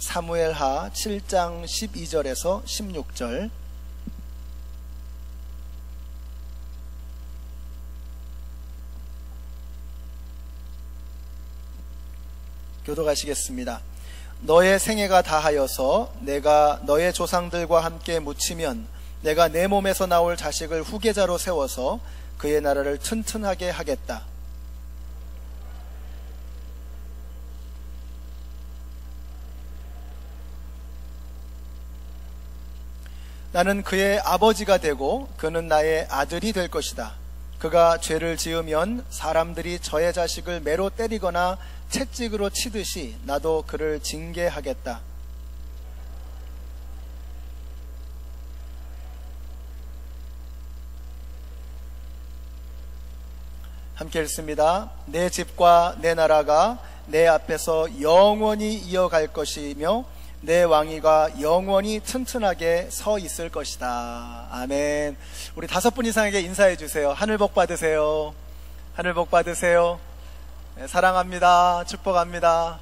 사무엘하 7장 12절에서 16절. 교독하시겠습니다. 너의 생애가 다하여서 내가 너의 조상들과 함께 묻히면 내가 내 몸에서 나올 자식을 후계자로 세워서 그의 나라를 튼튼하게 하겠다. 나는 그의 아버지가 되고 그는 나의 아들이 될 것이다. 그가 죄를 지으면 사람들이 저의 자식을 매로 때리거나 채찍으로 치듯이 나도 그를 징계하겠다. 함께 읽습니다. 내 집과 내 나라가 내 앞에서 영원히 이어갈 것이며 내 왕위가 영원히 튼튼하게 서 있을 것이다. 아멘. 우리 5분 이상에게 인사해 주세요. 하늘 복 받으세요. 하늘 복 받으세요. 네, 사랑합니다. 축복합니다.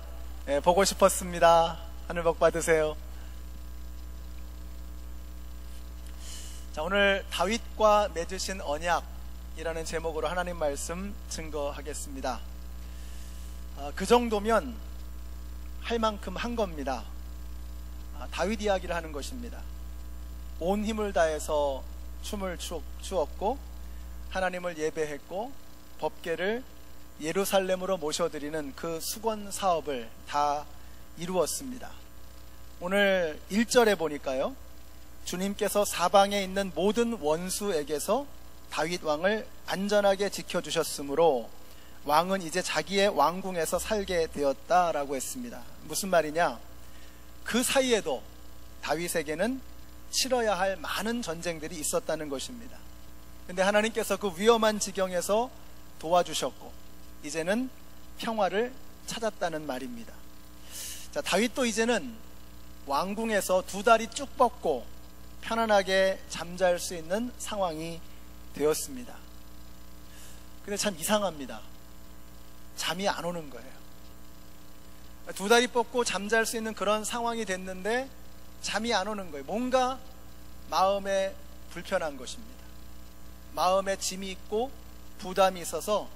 네, 보고 싶었습니다. 하늘 복 받으세요. 자, 오늘 다윗과 맺으신 언약이라는 제목으로 하나님 말씀 증거하겠습니다. 그 정도면 할 만큼 한 겁니다. 다윗 이야기를 하는 것입니다. 온 힘을 다해서 춤을 추었고 하나님을 예배했고 법궤를 예루살렘으로 모셔드리는 그 수건 사업을 다 이루었습니다. 오늘 1절에 보니까요, 주님께서 사방에 있는 모든 원수에게서 다윗 왕을 안전하게 지켜주셨으므로 왕은 이제 자기의 왕궁에서 살게 되었다라고 했습니다. 무슨 말이냐? 그 사이에도 다윗에게는 치러야 할 많은 전쟁들이 있었다는 것입니다. 근데 하나님께서 그 위험한 지경에서 도와주셨고 이제는 평화를 찾았다는 말입니다. 자, 다윗도 이제는 왕궁에서 2다리 쭉 뻗고 편안하게 잠잘 수 있는 상황이 되었습니다. 근데 참 이상합니다. 잠이 안 오는 거예요. 2다리 뻗고 잠잘 수 있는 그런 상황이 됐는데 잠이 안 오는 거예요. 뭔가 마음에 불편한 것입니다. 마음에 짐이 있고 부담이 있어서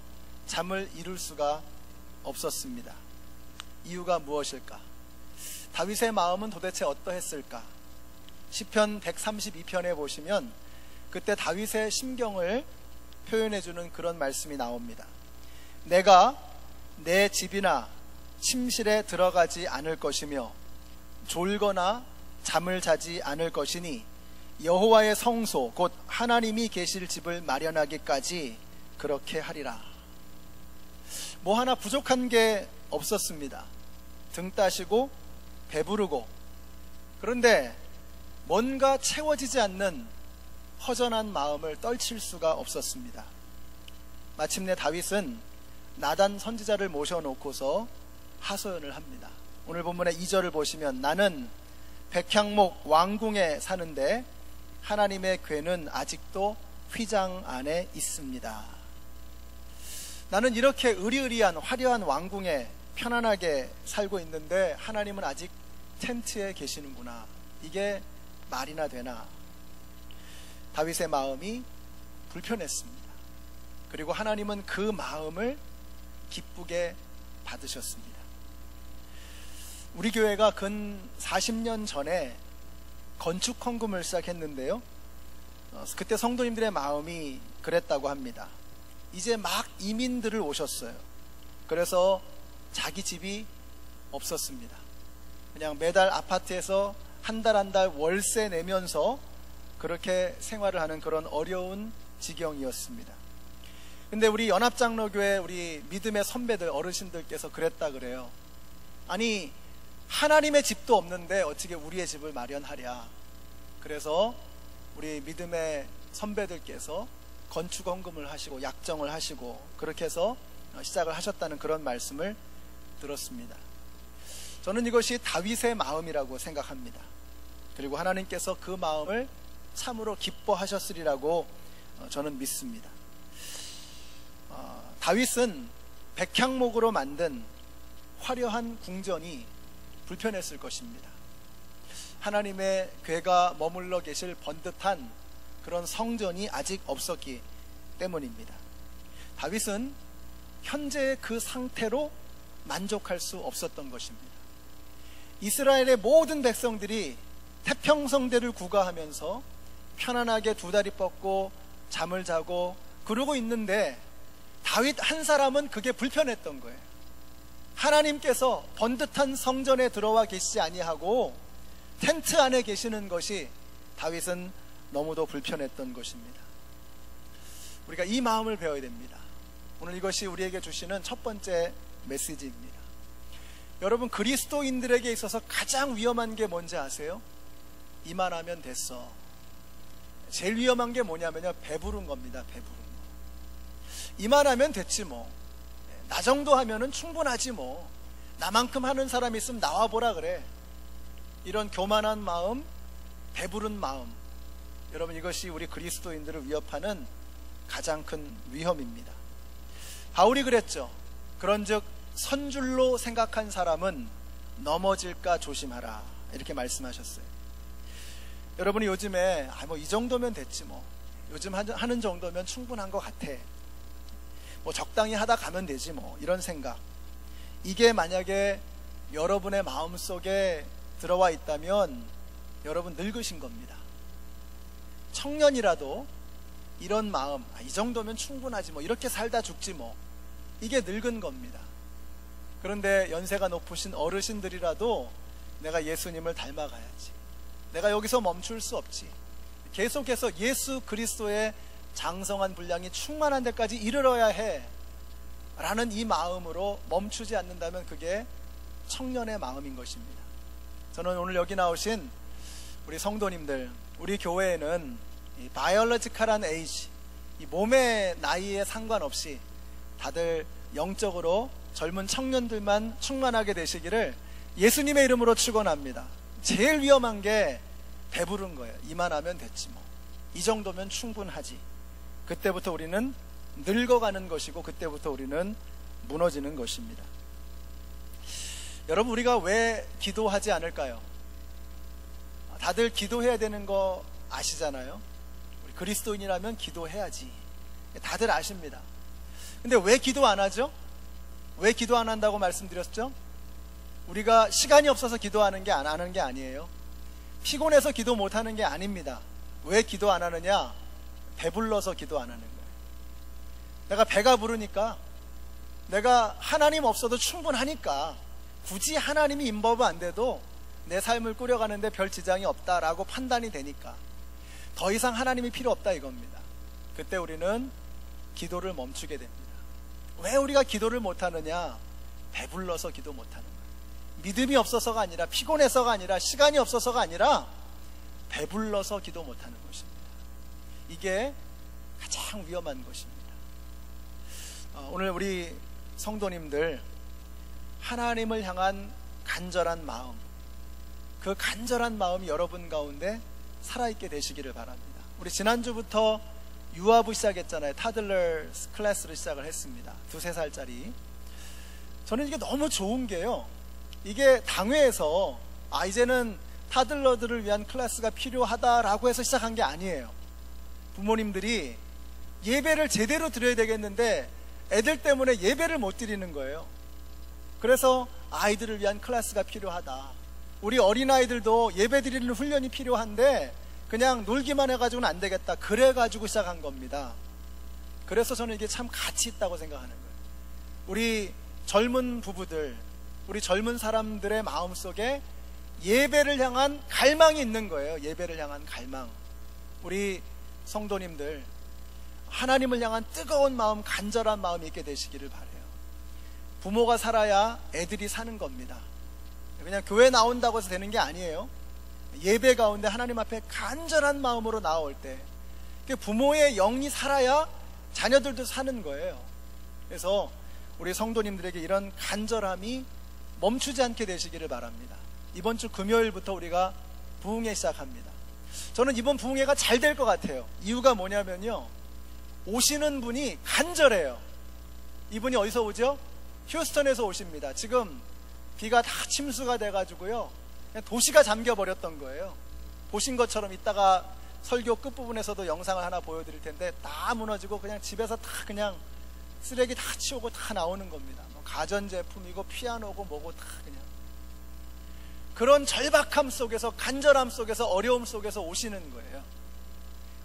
잠을 이룰 수가 없었습니다. 이유가 무엇일까? 다윗의 마음은 도대체 어떠했을까? 시편 132편에 보시면 그때 다윗의 심경을 표현해주는 그런 말씀이 나옵니다. 내가 내 집이나 침실에 들어가지 않을 것이며 졸거나 잠을 자지 않을 것이니 여호와의 성소 곧 하나님이 계실 집을 마련하기까지 그렇게 하리라. 뭐 하나 부족한 게 없었습니다. 등 따시고 배부르고. 그런데 뭔가 채워지지 않는 허전한 마음을 떨칠 수가 없었습니다. 마침내 다윗은 나단 선지자를 모셔놓고서 하소연을 합니다. 오늘 본문의 2절을 보시면 나는 백향목 왕궁에 사는데 하나님의 궤는 아직도 휘장 안에 있습니다. 나는 이렇게 의리의리한 화려한 왕궁에 편안하게 살고 있는데 하나님은 아직 텐트에 계시는구나. 이게 말이나 되나? 다윗의 마음이 불편했습니다. 그리고 하나님은 그 마음을 기쁘게 받으셨습니다. 우리 교회가 근 40년 전에 건축 헌금을 시작했는데요, 그때 성도님들의 마음이 그랬다고 합니다. 이제 막 이민들을 오셨어요. 그래서 자기 집이 없었습니다. 그냥 매달 아파트에서 한 달 한 달 월세 내면서 그렇게 생활을 하는 그런 어려운 지경이었습니다. 근데 우리 연합장로교회 우리 믿음의 선배들 어르신들께서 그랬다 그래요. 아니 하나님의 집도 없는데 어떻게 우리의 집을 마련하랴. 그래서 우리 믿음의 선배들께서 건축 헌금을 하시고 약정을 하시고 그렇게 해서 시작을 하셨다는 그런 말씀을 들었습니다. 저는 이것이 다윗의 마음이라고 생각합니다. 그리고 하나님께서 그 마음을 참으로 기뻐하셨으리라고 저는 믿습니다. 다윗은 백향목으로 만든 화려한 궁전이 불편했을 것입니다. 하나님의 궤가 머물러 계실 번듯한 그런 성전이 아직 없었기 때문입니다. 다윗은 현재의 그 상태로 만족할 수 없었던 것입니다. 이스라엘의 모든 백성들이 태평성대를 구가하면서 편안하게 두 다리 뻗고 잠을 자고 그러고 있는데 다윗 한 사람은 그게 불편했던 거예요. 하나님께서 번듯한 성전에 들어와 계시지 아니하고 텐트 안에 계시는 것이 다윗은 너무도 불편했던 것입니다. 우리가 이 마음을 배워야 됩니다. 오늘 이것이 우리에게 주시는 첫 번째 메시지입니다. 여러분, 그리스도인들에게 있어서 가장 위험한 게 뭔지 아세요? 이만하면 됐어. 제일 위험한 게 뭐냐면요, 배부른 겁니다. 배부른 거. 이만하면 됐지 뭐. 나 정도 하면은 충분하지 뭐. 나만큼 하는 사람이 있으면 나와보라 그래. 이런 교만한 마음, 배부른 마음, 여러분, 이것이 우리 그리스도인들을 위협하는 가장 큰 위험입니다. 바울이 그랬죠. 그런즉 선줄로 생각한 사람은 넘어질까 조심하라, 이렇게 말씀하셨어요. 여러분이 요즘에 뭐 이 정도면 됐지 뭐, 요즘 하는 정도면 충분한 것 같아, 뭐 적당히 하다 가면 되지 뭐, 이런 생각, 이게 만약에 여러분의 마음속에 들어와 있다면 여러분 늙으신 겁니다. 청년이라도 이런 마음, 이 정도면 충분하지 뭐, 이렇게 살다 죽지 뭐, 이게 늙은 겁니다. 그런데 연세가 높으신 어르신들이라도 내가 예수님을 닮아가야지, 내가 여기서 멈출 수 없지, 계속해서 예수 그리스도의 장성한 분량이 충만한 데까지 이르러야 해 라는 이 마음으로 멈추지 않는다면 그게 청년의 마음인 것입니다. 저는 오늘 여기 나오신 우리 성도님들, 우리 교회에는 이 바이올로지컬한 에이지, 이 몸의 나이에 상관없이 다들 영적으로 젊은 청년들만 충만하게 되시기를 예수님의 이름으로 축원합니다. 제일 위험한 게 배부른 거예요. 이만하면 됐지 뭐, 이 정도면 충분하지. 그때부터 우리는 늙어가는 것이고, 그때부터 우리는 무너지는 것입니다. 여러분, 우리가 왜 기도하지 않을까요? 다들 기도해야 되는 거 아시잖아요. 우리 그리스도인이라면 기도해야지, 다들 아십니다. 근데 왜 기도 안 하죠? 왜 기도 안 한다고 말씀드렸죠? 우리가 시간이 없어서 기도하는 게 안 하는 게 아니에요. 피곤해서 기도 못 하는 게 아닙니다. 왜 기도 안 하느냐? 배불러서 기도 안 하는 거예요. 내가 배가 부르니까, 내가 하나님 없어도 충분하니까, 굳이 하나님이 인버브 안 돼도 내 삶을 꾸려가는데 별 지장이 없다라고 판단이 되니까 더 이상 하나님이 필요 없다 이겁니다. 그때 우리는 기도를 멈추게 됩니다. 왜 우리가 기도를 못하느냐? 배불러서 기도 못하는 거예요. 믿음이 없어서가 아니라, 피곤해서가 아니라, 시간이 없어서가 아니라 배불러서 기도 못하는 것입니다. 이게 가장 위험한 것입니다. 오늘 우리 성도님들, 하나님을 향한 간절한 마음, 그 간절한 마음이 여러분 가운데 살아있게 되시기를 바랍니다. 우리 지난주부터 유아부 시작했잖아요. 타들러 클래스를 시작을 했습니다. 2-3살짜리. 저는 이게 너무 좋은 게요, 이게 당회에서 이제는 타들러들을 위한 클래스가 필요하다라고 해서 시작한 게 아니에요. 부모님들이 예배를 제대로 드려야 되겠는데 애들 때문에 예배를 못 드리는 거예요. 그래서 아이들을 위한 클래스가 필요하다, 우리 어린아이들도 예배 드리는 훈련이 필요한데 그냥 놀기만 해가지고는 안 되겠다, 그래가지고 시작한 겁니다. 그래서 저는 이게 참 가치 있다고 생각하는 거예요. 우리 젊은 부부들, 우리 젊은 사람들의 마음속에 예배를 향한 갈망이 있는 거예요. 예배를 향한 갈망. 우리 성도님들, 하나님을 향한 뜨거운 마음, 간절한 마음이 있게 되시기를 바라요. 부모가 살아야 애들이 사는 겁니다. 그냥 교회 나온다고 해서 되는 게 아니에요. 예배 가운데 하나님 앞에 간절한 마음으로 나올 때 부모의 영이 살아야 자녀들도 사는 거예요. 그래서 우리 성도님들에게 이런 간절함이 멈추지 않게 되시기를 바랍니다. 이번 주 금요일부터 우리가 부흥회 시작합니다. 저는 이번 부흥회가 잘 될 것 같아요. 이유가 뭐냐면요, 오시는 분이 간절해요. 이분이 어디서 오죠? 휴스턴에서 오십니다. 지금 비가 다 침수가 돼가지고요, 그냥 도시가 잠겨버렸던 거예요. 보신 것처럼 이따가 설교 끝부분에서도 영상을 하나 보여드릴 텐데, 다 무너지고 그냥 집에서 다 그냥 쓰레기 다 치우고 다 나오는 겁니다. 뭐 가전제품이고 피아노고 뭐고 다 그냥. 그런 절박함 속에서, 간절함 속에서, 어려움 속에서 오시는 거예요.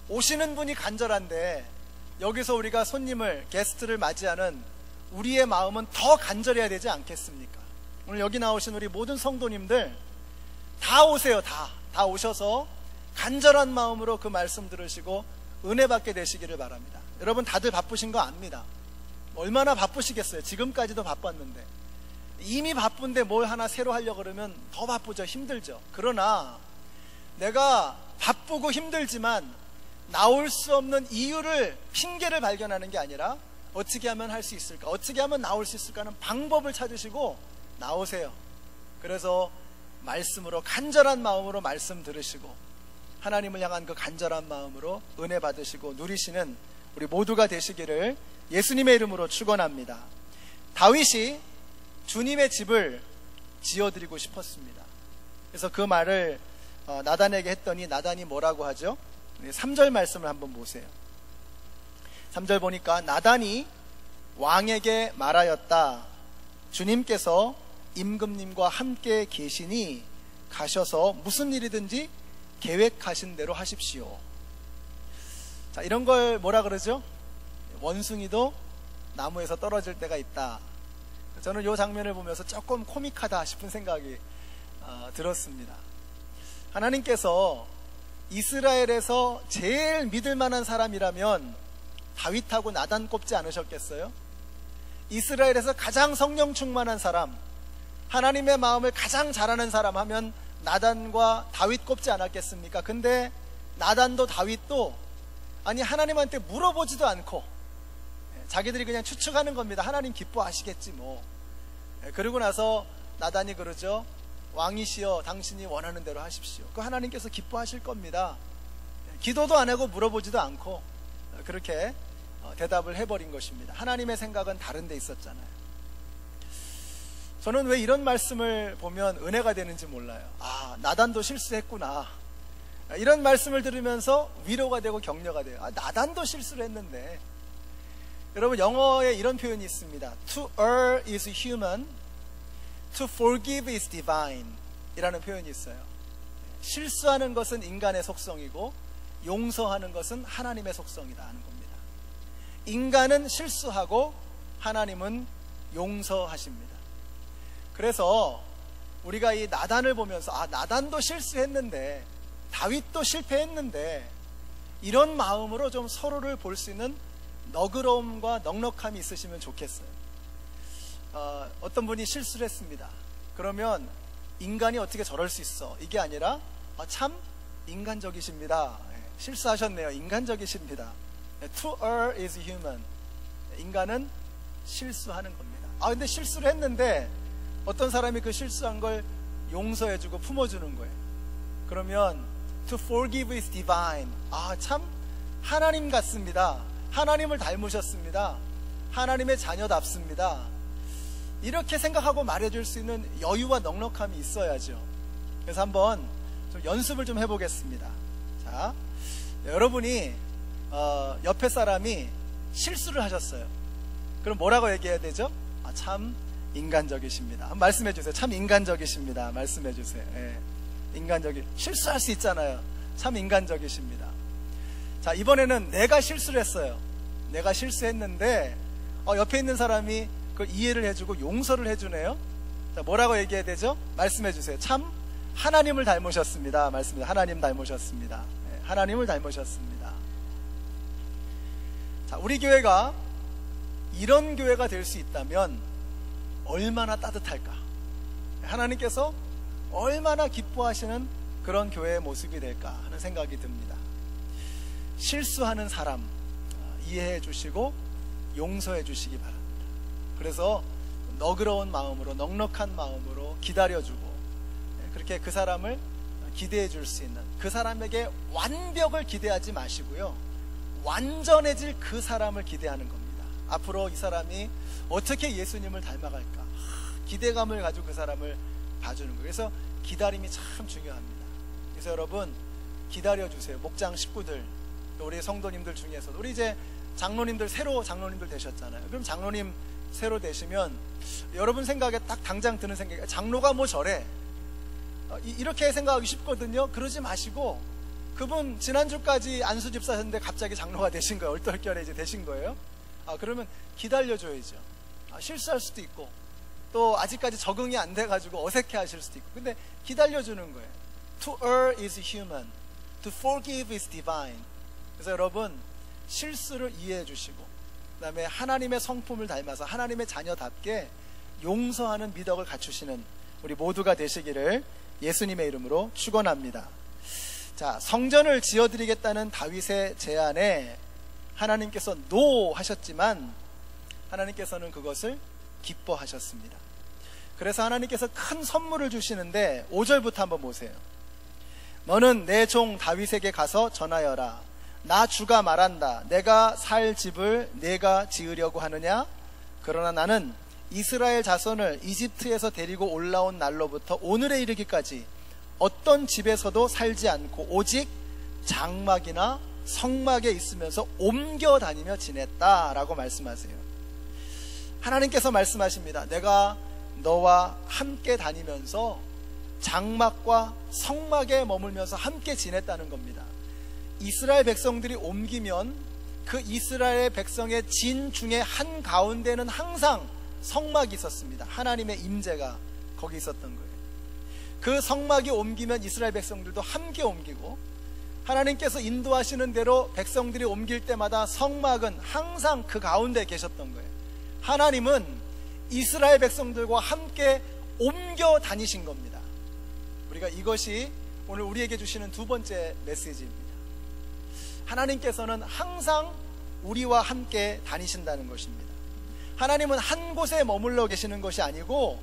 오시는 분이 간절한데, 여기서 우리가 손님을, 게스트를 맞이하는 우리의 마음은 더 간절해야 되지 않겠습니까? 오늘 여기 나오신 우리 모든 성도님들 다 오세요. 다 오셔서 간절한 마음으로 그 말씀 들으시고 은혜 받게 되시기를 바랍니다. 여러분 다들 바쁘신 거 압니다. 얼마나 바쁘시겠어요. 지금까지도 바빴는데. 이미 바쁜데 뭘 하나 새로 하려고 그러면 더 바쁘죠. 힘들죠. 그러나 내가 바쁘고 힘들지만 나올 수 없는 이유를, 핑계를 발견하는 게 아니라 어떻게 하면 할 수 있을까, 어떻게 하면 나올 수 있을까 하는 방법을 찾으시고 나오세요. 그래서 말씀으로, 간절한 마음으로 말씀 들으시고 하나님을 향한 그 간절한 마음으로 은혜 받으시고 누리시는 우리 모두가 되시기를 예수님의 이름으로 축원합니다. 다윗이 주님의 집을 지어드리고 싶었습니다. 그래서 그 말을 나단에게 했더니 나단이 뭐라고 하죠? 3절 말씀을 한번 보세요. 3절 보니까 나단이 왕에게 말하였다. 주님께서 임금님과 함께 계시니 가셔서 무슨 일이든지 계획하신 대로 하십시오. 자, 이런 걸 뭐라 그러죠? 원숭이도 나무에서 떨어질 때가 있다. 저는 이 장면을 보면서 조금 코믹하다 싶은 생각이 들었습니다. 하나님께서 이스라엘에서 제일 믿을 만한 사람이라면 다윗하고 나단 꼽지 않으셨겠어요? 이스라엘에서 가장 성령 충만한 사람, 하나님의 마음을 가장 잘하는 사람 하면 나단과 다윗 꼽지 않았겠습니까? 근데 나단도 다윗도 아니 하나님한테 물어보지도 않고 자기들이 그냥 추측하는 겁니다. 하나님 기뻐하시겠지 뭐. 그러고 나서 나단이 그러죠. 왕이시여 당신이 원하는 대로 하십시오. 그 하나님께서 기뻐하실 겁니다. 기도도 안 하고 물어보지도 않고 그렇게 대답을 해버린 것입니다. 하나님의 생각은 다른 데 있었잖아요. 저는 왜 이런 말씀을 보면 은혜가 되는지 몰라요. 아, 나단도 실수했구나. 이런 말씀을 들으면서 위로가 되고 격려가 돼요. 아, 나단도 실수를 했는데. 여러분 영어에 이런 표현이 있습니다. To err is human, to forgive is divine 이라는 표현이 있어요. 실수하는 것은 인간의 속성이고 용서하는 것은 하나님의 속성이다 하는 겁니다. 인간은 실수하고 하나님은 용서하십니다. 그래서 우리가 이 나단을 보면서 아, 나단도 실수했는데 다윗도 실패했는데 이런 마음으로 좀 서로를 볼 수 있는 너그러움과 넉넉함이 있으시면 좋겠어요. 어떤 분이 실수를 했습니다. 그러면 인간이 어떻게 저럴 수 있어? 이게 아니라 참 인간적이십니다. 실수하셨네요. 인간적이십니다. To err is human. 인간은 실수하는 겁니다. 근데 실수를 했는데 어떤 사람이 그 실수한 걸 용서해주고 품어주는 거예요. 그러면 to forgive is divine. 참 하나님 같습니다. 하나님을 닮으셨습니다. 하나님의 자녀답습니다. 이렇게 생각하고 말해줄 수 있는 여유와 넉넉함이 있어야죠. 그래서 한번 좀 연습을 좀 해보겠습니다. 자, 여러분이 옆에 사람이 실수를 하셨어요. 그럼 뭐라고 얘기해야 되죠? 참 인간적이십니다. 한번 말씀해 주세요. 참 인간적이십니다. 말씀해 주세요. 실수할 수 있잖아요. 참 인간적이십니다. 자, 이번에는 내가 실수를 했어요. 내가 실수했는데 옆에 있는 사람이 그걸 이해를 해주고 용서를 해주네요. 자, 뭐라고 얘기해야 되죠? 말씀해 주세요. 참 하나님을 닮으셨습니다. 말씀해. 하나님 닮으셨습니다. 하나님을 닮으셨습니다. 자, 우리 교회가 이런 교회가 될 수 있다면 얼마나 따뜻할까? 하나님께서 얼마나 기뻐하시는 그런 교회의 모습이 될까 하는 생각이 듭니다. 실수하는 사람 이해해 주시고 용서해 주시기 바랍니다. 그래서 너그러운 마음으로, 넉넉한 마음으로 기다려주고 그렇게 그 사람을 기대해 줄 수 있는, 그 사람에게 완벽을 기대하지 마시고요, 완전해질 그 사람을 기대하는 겁니다. 앞으로 이 사람이 어떻게 예수님을 닮아갈까 기대감을 가지고 그 사람을 봐주는 거예요. 그래서 기다림이 참 중요합니다. 그래서 여러분 기다려주세요. 목장 식구들, 우리 성도님들 중에서도, 우리 이제 장로님들, 새로 장로님들 되셨잖아요. 그럼 장로님 새로 되시면 여러분 생각에 딱 당장 드는 생각이, 장로가 뭐 저래, 이렇게 생각하기 쉽거든요. 그러지 마시고, 그분 지난주까지 안수 집사셨는데 갑자기 장로가 되신 거예요. 얼떨결에 이제 되신 거예요. 그러면 기다려줘야죠. 실수할 수도 있고, 또 아직까지 적응이 안 돼가지고 어색해 하실 수도 있고, 근데 기다려주는 거예요. To err is human, to forgive is divine. 그래서 여러분 실수를 이해해 주시고, 그 다음에 하나님의 성품을 닮아서 하나님의 자녀답게 용서하는 미덕을 갖추시는 우리 모두가 되시기를 예수님의 이름으로 축원합니다. 자, 성전을 지어드리겠다는 다윗의 제안에 하나님께서 노 하셨지만 하나님께서는 그것을 기뻐하셨습니다. 그래서 하나님께서 큰 선물을 주시는데 5절부터 한번 보세요. 너는 내 종 다윗에게 가서 전하여라. 나 주가 말한다. 내가 살 집을 내가 지으려고 하느냐? 그러나 나는 이스라엘 자손을 이집트에서 데리고 올라온 날로부터 오늘에 이르기까지 어떤 집에서도 살지 않고 오직 장막이나 성막에 있으면서 옮겨 다니며 지냈다라고 말씀하세요. 하나님께서 말씀하십니다. 내가 너와 함께 다니면서 장막과 성막에 머물면서 함께 지냈다는 겁니다. 이스라엘 백성들이 옮기면 그 이스라엘 백성의 진 중에 한 가운데는 항상 성막이 있었습니다. 하나님의 임재가 거기 있었던 거예요. 그 성막이 옮기면 이스라엘 백성들도 함께 옮기고, 하나님께서 인도하시는 대로 백성들이 옮길 때마다 성막은 항상 그 가운데 계셨던 거예요. 하나님은 이스라엘 백성들과 함께 옮겨 다니신 겁니다. 우리가 이것이 오늘 우리에게 주시는 두 번째 메시지입니다. 하나님께서는 항상 우리와 함께 다니신다는 것입니다. 하나님은 한 곳에 머물러 계시는 것이 아니고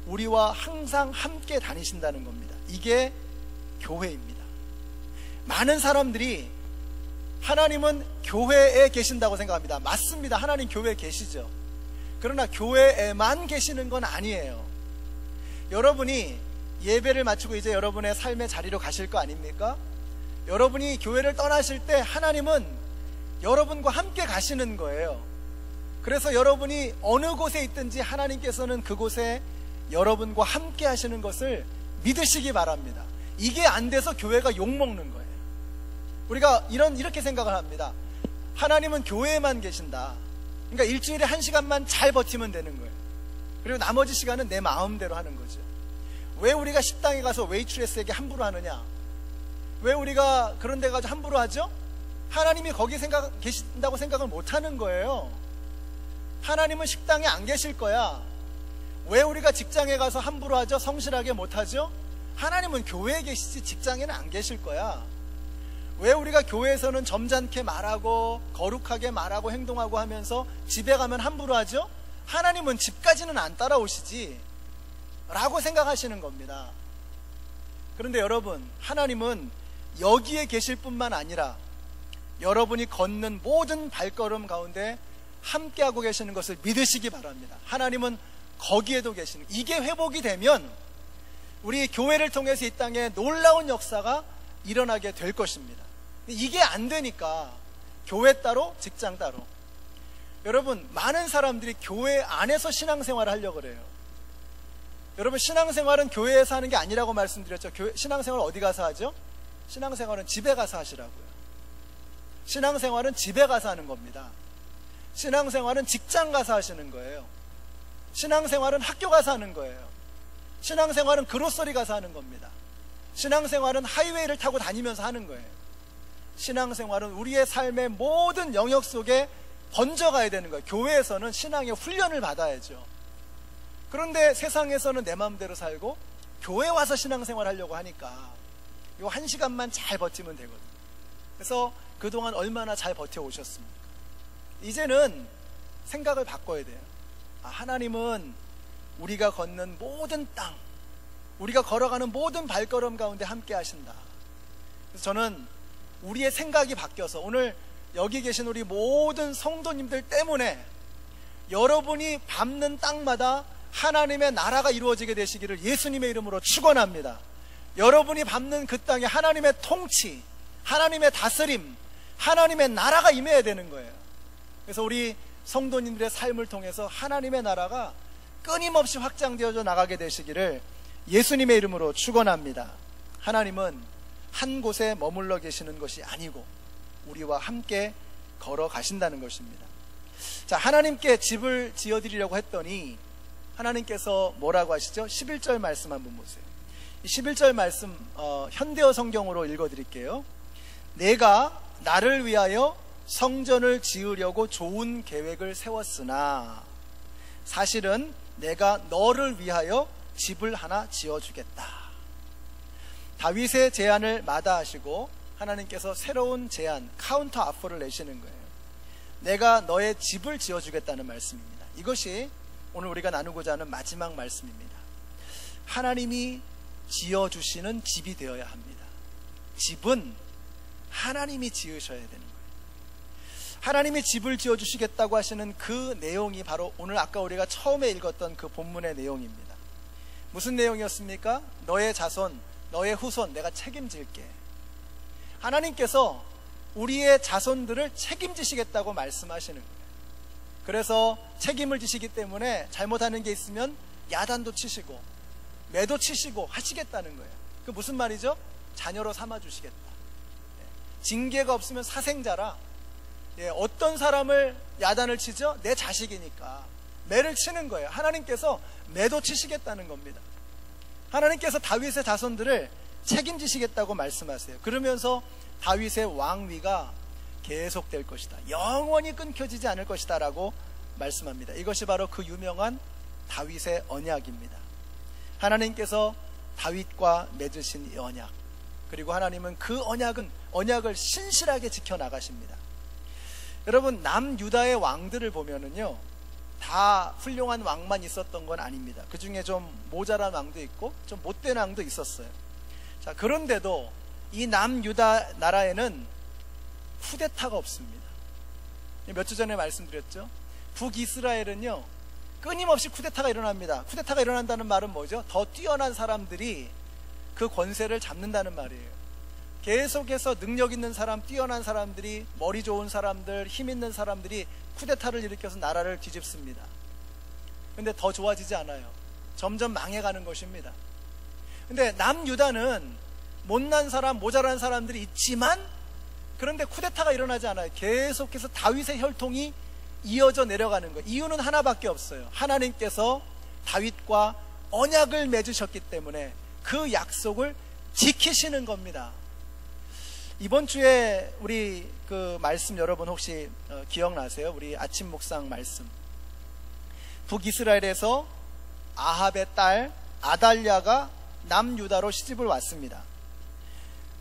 우리와 항상 함께 다니신다는 겁니다. 이게 교회입니다. 많은 사람들이 하나님은 교회에 계신다고 생각합니다. 맞습니다. 하나님 교회에 계시죠. 그러나 교회에만 계시는 건 아니에요. 여러분이 예배를 마치고 이제 여러분의 삶의 자리로 가실 거 아닙니까? 여러분이 교회를 떠나실 때 하나님은 여러분과 함께 가시는 거예요. 그래서 여러분이 어느 곳에 있든지 하나님께서는 그곳에 여러분과 함께 하시는 것을 믿으시기 바랍니다. 이게 안 돼서 교회가 욕먹는 거예요. 우리가 이렇게 생각을 합니다. 하나님은 교회에만 계신다. 그러니까 일주일에 1시간만 잘 버티면 되는 거예요. 그리고 나머지 시간은 내 마음대로 하는 거죠. 왜 우리가 식당에 가서 웨이트레스에게 함부로 하느냐? 왜 우리가 그런 데 가서 함부로 하죠? 하나님이 거기 계신다고 생각을 못 하는 거예요. 하나님은 식당에 안 계실 거야. 왜 우리가 직장에 가서 함부로 하죠? 성실하게 못 하죠? 하나님은 교회에 계시지 직장에는 안 계실 거야. 왜 우리가 교회에서는 점잖게 말하고 거룩하게 말하고 행동하고 하면서 집에 가면 함부로 하죠? 하나님은 집까지는 안 따라오시지 라고 생각하시는 겁니다. 그런데 여러분, 하나님은 여기에 계실 뿐만 아니라 여러분이 걷는 모든 발걸음 가운데 함께하고 계시는 것을 믿으시기 바랍니다. 하나님은 거기에도 계시는, 이게 회복이 되면 우리 교회를 통해서 이 땅에 놀라운 역사가 일어나게 될 것입니다. 이게 안 되니까 교회 따로 직장 따로. 여러분, 많은 사람들이 교회 안에서 신앙생활을 하려고 그래요. 여러분, 신앙생활은 교회에서 하는 게 아니라고 말씀드렸죠. 신앙생활 어디 가서 하죠? 신앙생활은 집에 가서 하시라고요. 신앙생활은 집에 가서 하는 겁니다. 신앙생활은 직장 가서 하시는 거예요. 신앙생활은 학교 가서 하는 거예요. 신앙생활은 그로서리 가서 하는 겁니다. 신앙생활은 하이웨이를 타고 다니면서 하는 거예요. 신앙생활은 우리의 삶의 모든 영역 속에 번져가야 되는 거예요. 교회에서는 신앙의 훈련을 받아야죠. 그런데 세상에서는 내 마음대로 살고 교회 와서 신앙생활 하려고 하니까 이 1시간만 잘 버티면 되거든요. 그래서 그동안 얼마나 잘 버텨오셨습니까? 이제는 생각을 바꿔야 돼요. 하나님은 우리가 걷는 모든 땅, 우리가 걸어가는 모든 발걸음 가운데 함께 하신다. 그래서 저는 우리의 생각이 바뀌어서 오늘 여기 계신 우리 모든 성도님들 때문에 여러분이 밟는 땅마다 하나님의 나라가 이루어지게 되시기를 예수님의 이름으로 축원합니다. 여러분이 밟는 그 땅에 하나님의 통치, 하나님의 다스림, 하나님의 나라가 임해야 되는 거예요. 그래서 우리 성도님들의 삶을 통해서 하나님의 나라가 끊임없이 확장되어져 나가게 되시기를 예수님의 이름으로 축원합니다. 하나님은 한 곳에 머물러 계시는 것이 아니고 우리와 함께 걸어가신다는 것입니다. 자, 하나님께 집을 지어드리려고 했더니 하나님께서 뭐라고 하시죠? 11절 말씀 한번 보세요. 11절 말씀 현대어 성경으로 읽어드릴게요. 내가 나를 위하여 성전을 지으려고 좋은 계획을 세웠으나 사실은 내가 너를 위하여 집을 하나 지어주겠다. 다윗의 제안을 마다하시고 하나님께서 새로운 제안, 카운터 아포를 내시는 거예요. 내가 너의 집을 지어주겠다는 말씀입니다. 이것이 오늘 우리가 나누고자 하는 마지막 말씀입니다. 하나님이 지어주시는 집이 되어야 합니다. 집은 하나님이 지으셔야 되는 거예요. 하나님이 집을 지어주시겠다고 하시는 그 내용이 바로 오늘 아까 우리가 처음에 읽었던 그 본문의 내용입니다. 무슨 내용이었습니까? 너의 자손, 너의 후손 내가 책임질게. 하나님께서 우리의 자손들을 책임지시겠다고 말씀하시는 거예요. 그래서 책임을 지시기 때문에 잘못하는 게 있으면 야단도 치시고 매도 치시고 하시겠다는 거예요. 그 무슨 말이죠? 자녀로 삼아주시겠다. 징계가 없으면 사생자라. 어떤 사람을 야단을 치죠? 내 자식이니까 매를 치는 거예요. 하나님께서 매도 치시겠다는 겁니다. 하나님께서 다윗의 자손들을 책임지시겠다고 말씀하세요. 그러면서 다윗의 왕위가 계속될 것이다, 영원히 끊겨지지 않을 것이다 라고 말씀합니다. 이것이 바로 그 유명한 다윗의 언약입니다. 하나님께서 다윗과 맺으신 이 언약, 그리고 하나님은 그 언약을 신실하게 지켜나가십니다. 여러분, 남유다의 왕들을 보면은요, 다 훌륭한 왕만 있었던 건 아닙니다. 그 중에 좀 모자란 왕도 있고 좀 못된 왕도 있었어요. 자, 그런데도 이 남유다 나라에는 쿠데타가 없습니다. 몇 주 전에 말씀드렸죠. 북이스라엘은요, 끊임없이 쿠데타가 일어납니다. 쿠데타가 일어난다는 말은 뭐죠? 더 뛰어난 사람들이 그 권세를 잡는다는 말이에요. 계속해서 능력 있는 사람, 뛰어난 사람들이, 머리 좋은 사람들, 힘 있는 사람들이 쿠데타를 일으켜서 나라를 뒤집습니다. 근데 더 좋아지지 않아요. 점점 망해가는 것입니다. 근데 남유다는 못난 사람, 모자란 사람들이 있지만, 그런데 쿠데타가 일어나지 않아요. 계속해서 다윗의 혈통이 이어져 내려가는 거예요. 이유는 하나밖에 없어요. 하나님께서 다윗과 언약을 맺으셨기 때문에 그 약속을 지키시는 겁니다. 이번 주에 우리 그 말씀 여러분 혹시 기억나세요? 우리 아침 묵상 말씀. 북이스라엘에서 아합의 딸 아달랴가 남유다로 시집을 왔습니다.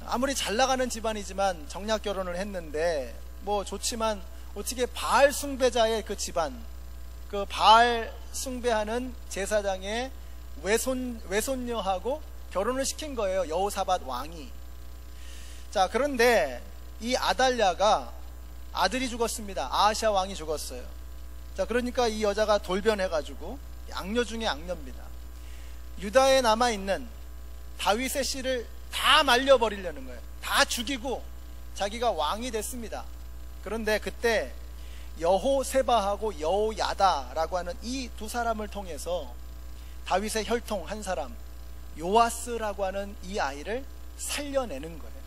아무리 잘 나가는 집안이지만 정략 결혼을 했는데 뭐 좋지만 어떻게 바알 숭배자의 그 집안, 그 바알 숭배하는 제사장의 외손녀하고 결혼을 시킨 거예요. 여호사밧 왕이. 자, 그런데 이 아달랴가 아들이 죽었습니다. 아하시아 왕이 죽었어요. 자, 그러니까 이 여자가 돌변해가지고 악녀 중에 악녀입니다. 유다에 남아있는 다윗의 씨를 다 말려버리려는 거예요. 다 죽이고 자기가 왕이 됐습니다. 그런데 그때 여호세바하고 여호야다라고 하는 이 두 사람을 통해서 다윗의 혈통 한 사람 요아스라고 하는 이 아이를 살려내는 거예요.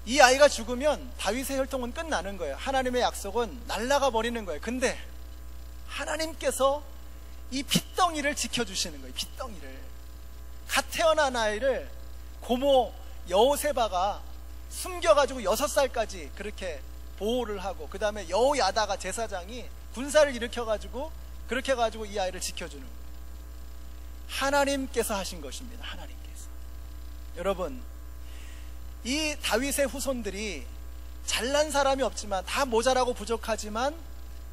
이 아이가 죽으면 다윗의 혈통은 끝나는 거예요. 하나님의 약속은 날아가 버리는 거예요. 근데 하나님께서 이 핏덩이를 지켜주시는 거예요. 핏덩이를. 갓 태어난 아이를 고모 여호세바가 숨겨가지고 6살까지 그렇게 보호를 하고, 그 다음에 여호야다가 제사장이 군사를 일으켜가지고 그렇게 해가지고 이 아이를 지켜주는 거예요. 하나님께서 하신 것입니다. 하나님께서. 여러분, 이 다윗의 후손들이 잘난 사람이 없지만, 다 모자라고 부족하지만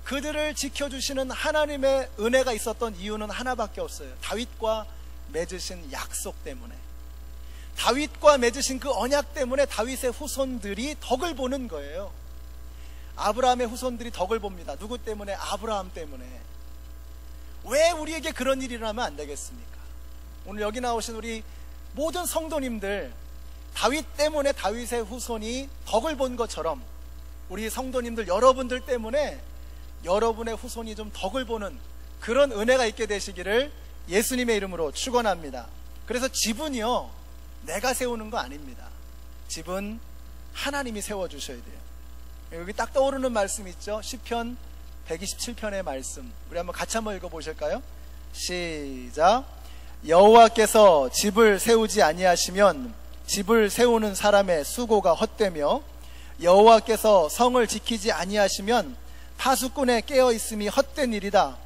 그들을 지켜주시는 하나님의 은혜가 있었던 이유는 하나밖에 없어요. 다윗과 맺으신 약속 때문에, 다윗과 맺으신 그 언약 때문에 다윗의 후손들이 덕을 보는 거예요. 아브라함의 후손들이 덕을 봅니다. 누구 때문에? 아브라함 때문에. 왜 우리에게 그런 일이 일어나면 안 되겠습니까? 오늘 여기 나오신 우리 모든 성도님들, 다윗 때문에 다윗의 후손이 덕을 본 것처럼 우리 성도님들 여러분들 때문에 여러분의 후손이 좀 덕을 보는 그런 은혜가 있게 되시기를 예수님의 이름으로 축원합니다. 그래서 집은요, 내가 세우는 거 아닙니다. 집은 하나님이 세워주셔야 돼요. 여기 딱 떠오르는 말씀 있죠? 시편 127편의 말씀, 우리 한번 같이 한번 읽어보실까요? 시작. 여호와께서 집을 세우지 아니하시면 집을 세우는 사람의 수고가 헛되며, 여호와께서 성을 지키지 아니하시면 파수꾼의 깨어있음이 헛된 일이다.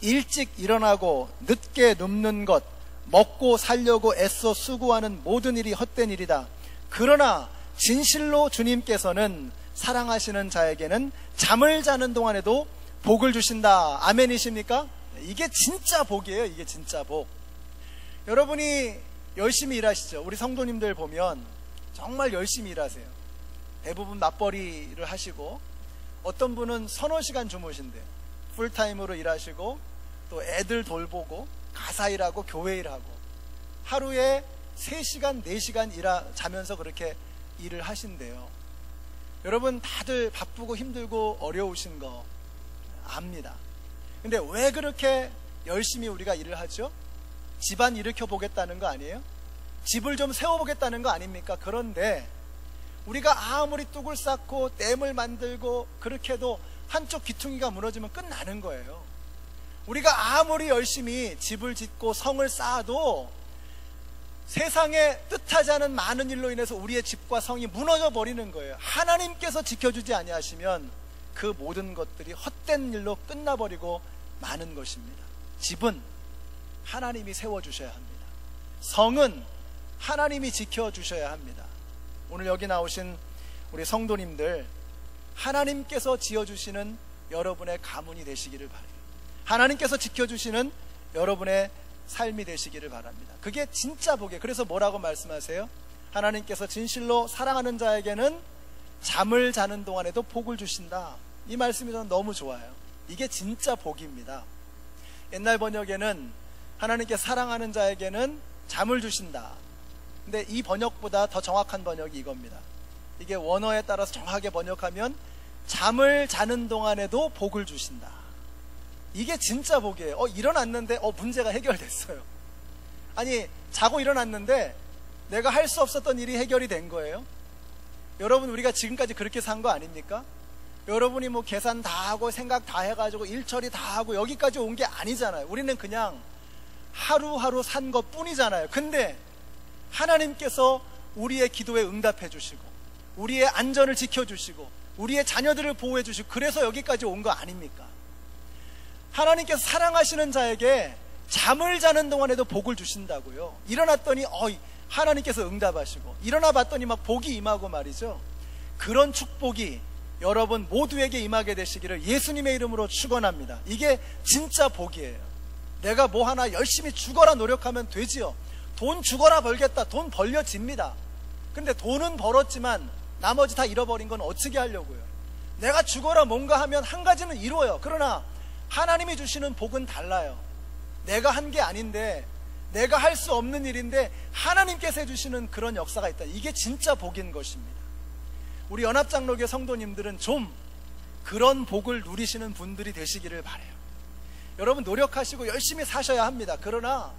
일찍 일어나고 늦게 눕는 것, 먹고 살려고 애써 수고하는 모든 일이 헛된 일이다. 그러나 진실로 주님께서는 사랑하시는 자에게는 잠을 자는 동안에도 복을 주신다. 아멘이십니까? 이게 진짜 복이에요. 이게 진짜 복. 여러분이 열심히 일하시죠. 우리 성도님들 보면 정말 열심히 일하세요. 대부분 맞벌이를 하시고, 어떤 분은 서너 시간 주무신대요. 풀타임으로 일하시고, 또 애들 돌보고, 가사 일하고, 교회 일하고, 하루에 3시간, 4시간 자면서 그렇게 일을 하신대요. 여러분 다들 바쁘고 힘들고 어려우신 거 압니다. 근데 왜 그렇게 열심히 우리가 일을 하죠? 집안 일으켜 보겠다는 거 아니에요? 집을 좀 세워보겠다는 거 아닙니까? 그런데 우리가 아무리 뚝을 쌓고 댐을 만들고 그렇게 해도 한쪽 귀퉁이가 무너지면 끝나는 거예요. 우리가 아무리 열심히 집을 짓고 성을 쌓아도 세상에 뜻하지 않은 많은 일로 인해서 우리의 집과 성이 무너져 버리는 거예요. 하나님께서 지켜주지 아니하시면 그 모든 것들이 헛된 일로 끝나버리고 마는 것입니다. 집은 하나님이 세워주셔야 합니다. 성은 하나님이 지켜주셔야 합니다. 오늘 여기 나오신 우리 성도님들, 하나님께서 지어주시는 여러분의 가문이 되시기를 바라요. 하나님께서 지켜주시는 여러분의 삶이 되시기를 바랍니다. 그게 진짜 복이에요. 그래서 뭐라고 말씀하세요? 하나님께서 진실로 사랑하는 자에게는 잠을 자는 동안에도 복을 주신다. 이 말씀이 저는 너무 좋아요. 이게 진짜 복입니다. 옛날 번역에는 하나님께서 사랑하는 자에게는 잠을 주신다. 근데 이 번역보다 더 정확한 번역이 이겁니다. 이게 원어에 따라서 정확하게 번역하면 잠을 자는 동안에도 복을 주신다. 이게 진짜 복이에요. 일어났는데 문제가 해결됐어요. 아니, 자고 일어났는데 내가 할 수 없었던 일이 해결이 된 거예요. 여러분, 우리가 지금까지 그렇게 산 거 아닙니까? 여러분이 뭐 계산 다 하고 생각 다 해가지고 일처리 다 하고 여기까지 온 게 아니잖아요. 우리는 그냥 하루하루 산 것 뿐이잖아요. 근데 하나님께서 우리의 기도에 응답해 주시고, 우리의 안전을 지켜주시고, 우리의 자녀들을 보호해 주시고, 그래서 여기까지 온 거 아닙니까? 하나님께서 사랑하시는 자에게 잠을 자는 동안에도 복을 주신다고요. 일어났더니 하나님께서 응답하시고, 일어나 봤더니 막 복이 임하고 말이죠. 그런 축복이 여러분 모두에게 임하게 되시기를 예수님의 이름으로 축원합니다. 이게 진짜 복이에요. 내가 뭐 하나 열심히 죽어라 노력하면 되지요. 돈 죽어라 벌겠다. 돈 벌려집니다. 근데 돈은 벌었지만 나머지 다 잃어버린 건 어떻게 하려고요? 내가 죽어라 뭔가 하면 한 가지는 이루어요. 그러나 하나님이 주시는 복은 달라요. 내가 한 게 아닌데, 내가 할 수 없는 일인데 하나님께서 해주시는 그런 역사가 있다. 이게 진짜 복인 것입니다. 우리 연합장로교 성도님들은 좀 그런 복을 누리시는 분들이 되시기를 바라요. 여러분 노력하시고 열심히 사셔야 합니다. 그러나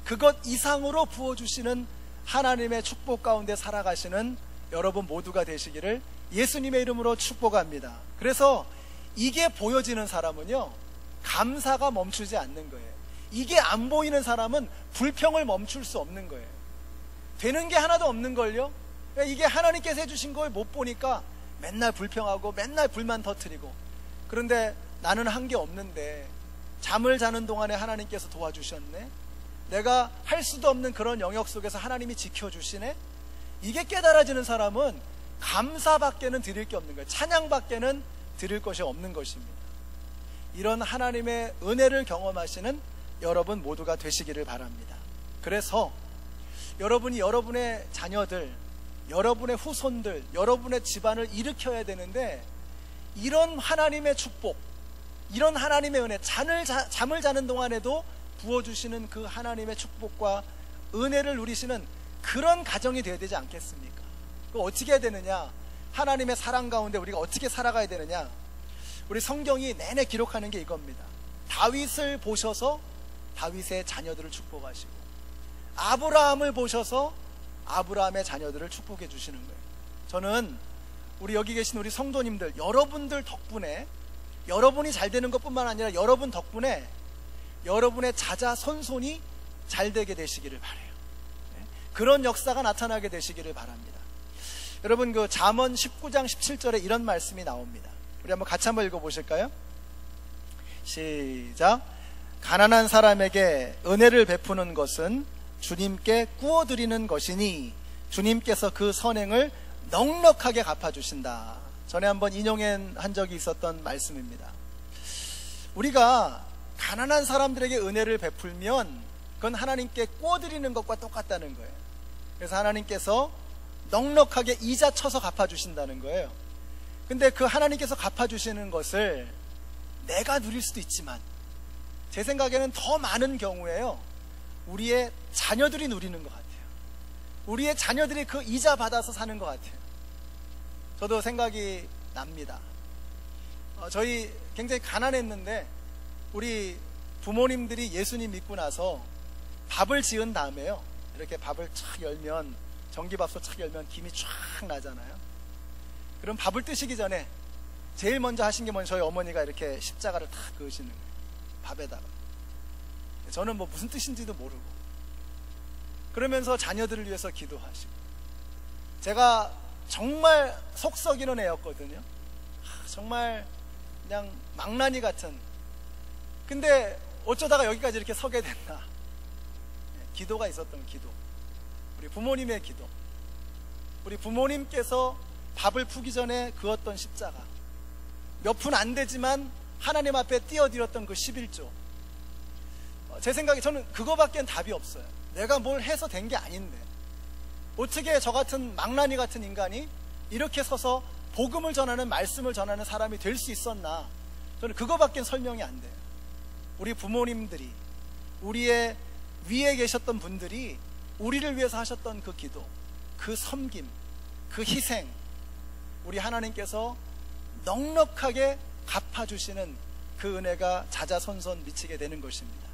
그것 이상으로 부어주시는 하나님의 축복 가운데 살아가시는 여러분 모두가 되시기를 예수님의 이름으로 축복합니다. 그래서 이게 보여지는 사람은요, 감사가 멈추지 않는 거예요. 이게 안 보이는 사람은 불평을 멈출 수 없는 거예요. 되는 게 하나도 없는걸요. 이게 하나님께서 해주신 걸 못 보니까 맨날 불평하고 맨날 불만 터뜨리고, 그런데 나는 한 게 없는데 잠을 자는 동안에 하나님께서 도와주셨네. 내가 할 수도 없는 그런 영역 속에서 하나님이 지켜주시네. 이게 깨달아지는 사람은 감사밖에는 드릴 게 없는 거예요. 찬양밖에는 드릴 것이 없는 것입니다. 이런 하나님의 은혜를 경험하시는 여러분 모두가 되시기를 바랍니다. 그래서 여러분이 여러분의 자녀들, 여러분의 후손들, 여러분의 집안을 일으켜야 되는데, 이런 하나님의 축복, 이런 하나님의 은혜, 잠을 자는 동안에도 부어주시는 그 하나님의 축복과 은혜를 누리시는 그런 가정이 되어야 되지 않겠습니까? 그럼 어떻게 해야 되느냐? 하나님의 사랑 가운데 우리가 어떻게 살아가야 되느냐? 우리 성경이 내내 기록하는 게 이겁니다. 다윗을 보셔서 다윗의 자녀들을 축복하시고, 아브라함을 보셔서 아브라함의 자녀들을 축복해 주시는 거예요. 저는 우리 여기 계신 우리 성도님들, 여러분들 덕분에, 여러분이 잘 되는 것뿐만 아니라 여러분 덕분에 여러분의 자자손손이 잘 되게 되시기를 바라요. 그런 역사가 나타나게 되시기를 바랍니다. 여러분, 그 잠언 19장 17절에 이런 말씀이 나옵니다. 우리 한번 같이 한번 읽어보실까요? 시작. 가난한 사람에게 은혜를 베푸는 것은 주님께 구워드리는 것이니 주님께서 그 선행을 넉넉하게 갚아주신다. 전에 한번 인용한 적이 있었던 말씀입니다. 우리가 가난한 사람들에게 은혜를 베풀면 그건 하나님께 구워드리는 것과 똑같다는 거예요. 그래서 하나님께서 넉넉하게 이자 쳐서 갚아주신다는 거예요. 근데 그 하나님께서 갚아주시는 것을 내가 누릴 수도 있지만, 제 생각에는 더 많은 경우에요, 우리의 자녀들이 누리는 것 같아요. 우리의 자녀들이 그 이자 받아서 사는 것 같아요. 저도 생각이 납니다. 저희 굉장히 가난했는데 우리 부모님들이 예수님 믿고 나서 밥을 지은 다음에요, 이렇게 밥을 촥 열면, 전기밥솥 촥 열면 김이 쫙 나잖아요. 그럼 밥을 뜨시기 전에 제일 먼저 하신 게 저희 어머니가 이렇게 십자가를 탁 그으시는 거예요, 밥에다가. 저는 뭐 무슨 뜻인지도 모르고, 그러면서 자녀들을 위해서 기도하시고. 제가 정말 속 썩이는 애였거든요. 정말 그냥 망나니 같은. 근데 어쩌다가 여기까지 이렇게 서게 됐나? 기도가 있었던 기도, 우리 부모님의 기도, 우리 부모님께서 밥을 푸기 전에 그었던 십자가, 몇 푼 안 되지만 하나님 앞에 띄어드렸던 그 11조. 제 생각에 저는 그거밖엔 답이 없어요. 내가 뭘 해서 된 게 아닌데 어떻게 저 같은 망나니 같은 인간이 이렇게 서서 복음을 전하는, 말씀을 전하는 사람이 될 수 있었나? 저는 그거밖엔 설명이 안 돼요. 우리 부모님들이, 우리의 위에 계셨던 분들이 우리를 위해서 하셨던 그 기도, 그 섬김, 그 희생, 우리 하나님께서 넉넉하게 갚아주시는 그 은혜가 자자손손 미치게 되는 것입니다.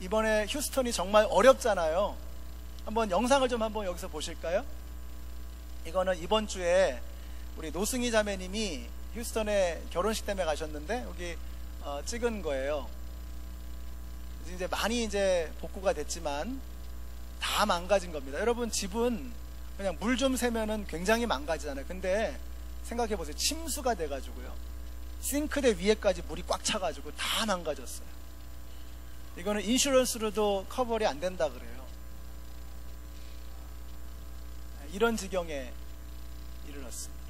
이번에 휴스턴이 정말 어렵잖아요. 한번 영상을 좀 한번 여기서 보실까요? 이거는 이번 주에 우리 노승희 자매님이 휴스턴에 결혼식 때문에 가셨는데 여기 찍은 거예요. 이제 많이 이제 복구가 됐지만 다 망가진 겁니다. 여러분, 집은 그냥 물 좀 새면은 굉장히 망가지잖아요. 근데 생각해 보세요. 침수가 돼가지고요, 싱크대 위에까지 물이 꽉 차가지고 다 망가졌어요. 이거는 인슈런스로도 커버리 안 된다 그래요. 이런 지경에 이르렀습니다.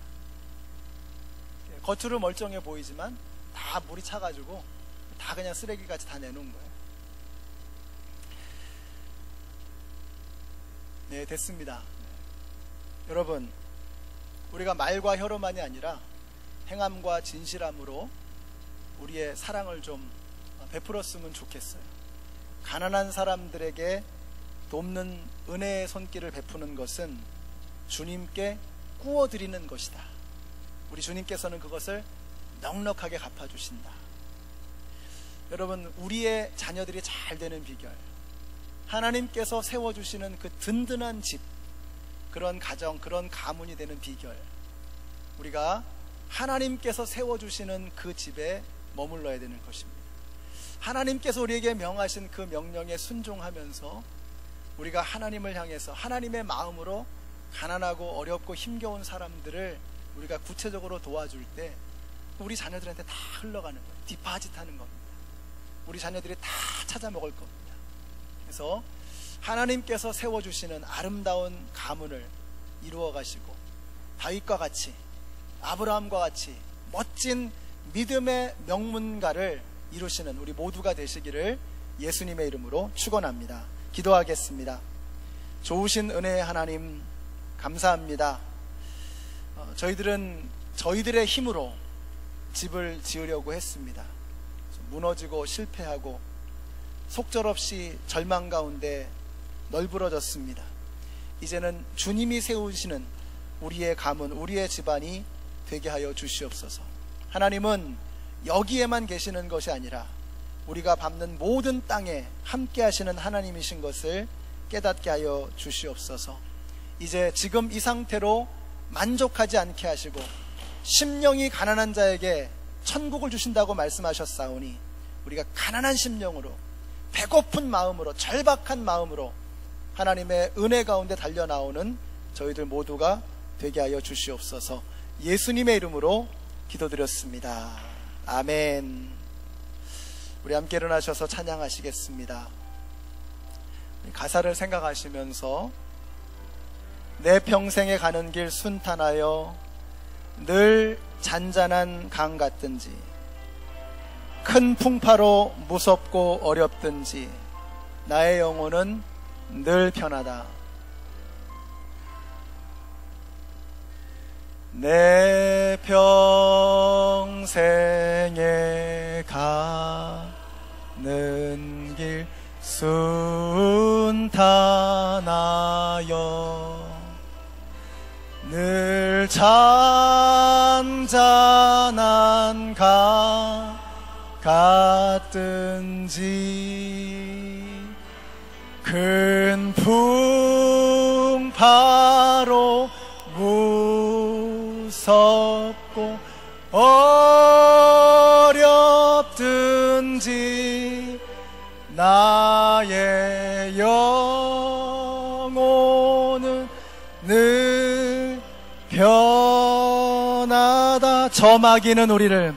겉으로 멀쩡해 보이지만 다 물이 차가지고 다 그냥 쓰레기같이 다 내놓은 거예요. 네, 됐습니다. 여러분, 우리가 말과 혀로만이 아니라 행함과 진실함으로 우리의 사랑을 좀 베풀었으면 좋겠어요. 가난한 사람들에게 돕는 은혜의 손길을 베푸는 것은 주님께 구워드리는 것이다. 우리 주님께서는 그것을 넉넉하게 갚아주신다. 여러분, 우리의 자녀들이 잘 되는 비결, 하나님께서 세워주시는 그 든든한 집, 그런 가정, 그런 가문이 되는 비결, 우리가 하나님께서 세워주시는 그 집에 머물러야 되는 것입니다. 하나님께서 우리에게 명하신 그 명령에 순종하면서 우리가 하나님을 향해서 하나님의 마음으로 가난하고 어렵고 힘겨운 사람들을 우리가 구체적으로 도와줄 때 우리 자녀들한테 다 흘러가는 거예요. 디파짓하는 겁니다. 우리 자녀들이 다 찾아 먹을 겁니다. 그래서 하나님께서 세워주시는 아름다운 가문을 이루어 가시고 다윗과 같이, 아브라함과 같이 멋진 믿음의 명문가를 이루시는 우리 모두가 되시기를 예수님의 이름으로 축원합니다. 기도하겠습니다. 좋으신 은혜의 하나님, 감사합니다. 저희들은 저희들의 힘으로 집을 지으려고 했습니다. 무너지고 실패하고 속절없이 절망 가운데 널브러졌습니다. 이제는 주님이 세우시는 우리의 가문, 우리의 집안이 되게 하여 주시옵소서. 하나님은 여기에만 계시는 것이 아니라 우리가 밟는 모든 땅에 함께 하시는 하나님이신 것을 깨닫게 하여 주시옵소서. 이제 지금 이 상태로 만족하지 않게 하시고 심령이 가난한 자에게 천국을 주신다고 말씀하셨사오니 우리가 가난한 심령으로, 배고픈 마음으로, 절박한 마음으로 하나님의 은혜 가운데 달려나오는 저희들 모두가 되게 하여 주시옵소서. 예수님의 이름으로 기도드렸습니다. 아멘. 우리 함께 일어나셔서 찬양하시겠습니다. 가사를 생각하시면서 내 평생에 가는 길 순탄하여 늘 잔잔한 강 같든지 큰 풍파로 무섭고 어렵든지 나의 영혼은 늘 편하다. 내 평생에 가는 길 순탄하여 늘 잔잔한 강 같든지 큰 풍파로 무섭고 어렵든지 나의 영혼은 늘 편하다. 저마귀는 우리를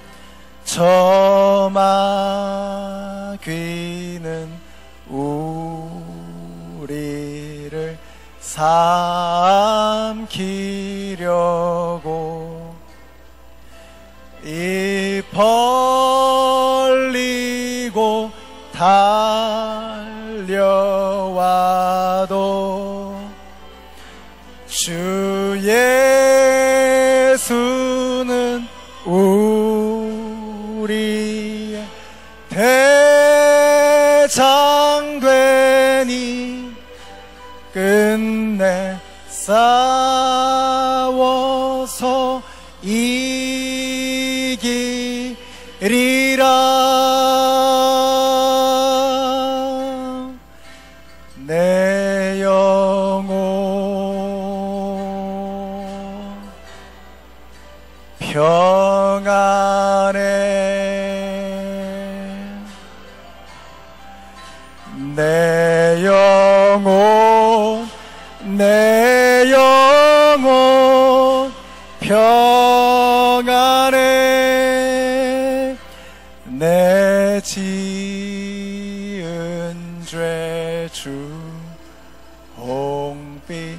삼키려고 입 벌리고 달려와도 주 예수는 우리의 대장되니 끝내 싸워서 이기리라. 내 영혼 평안해. 내 영혼 평안해. 내 지은 죄 주 홍빛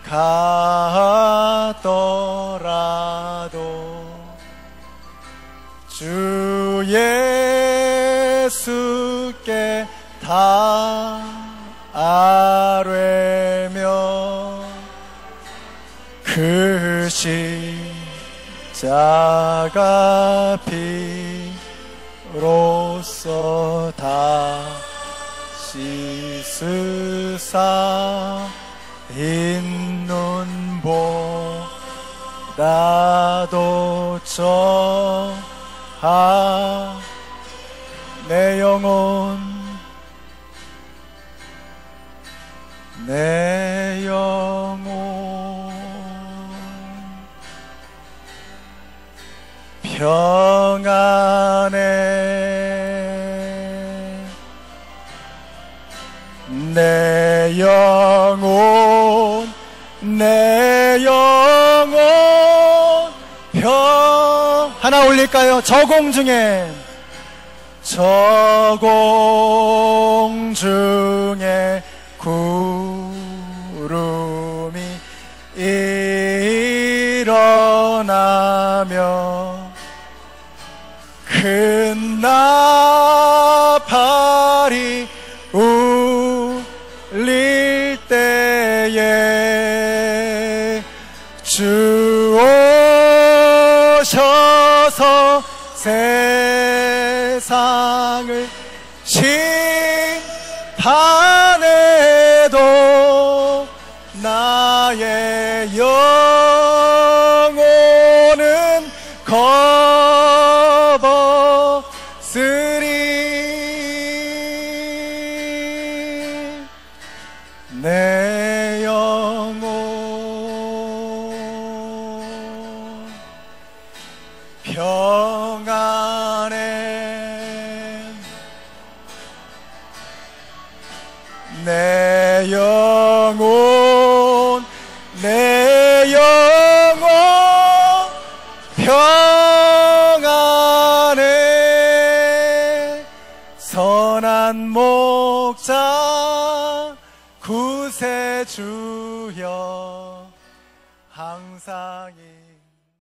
같더라도 주 예수께 다 아뢰며 그 십자가 피로써 다시 쓰사 흰눈보다도 정하. 내 영혼 평안해. 내 영혼 하나 올릴까요? 저공 중에 구름이 일어나며 큰 나팔이 울릴 때에 주 오셔서 세상을 심판해도 나의 영혼은 겁없으리. 내 영혼 평안해. 내 영혼 평안해. 선한 목자 구세주여 항상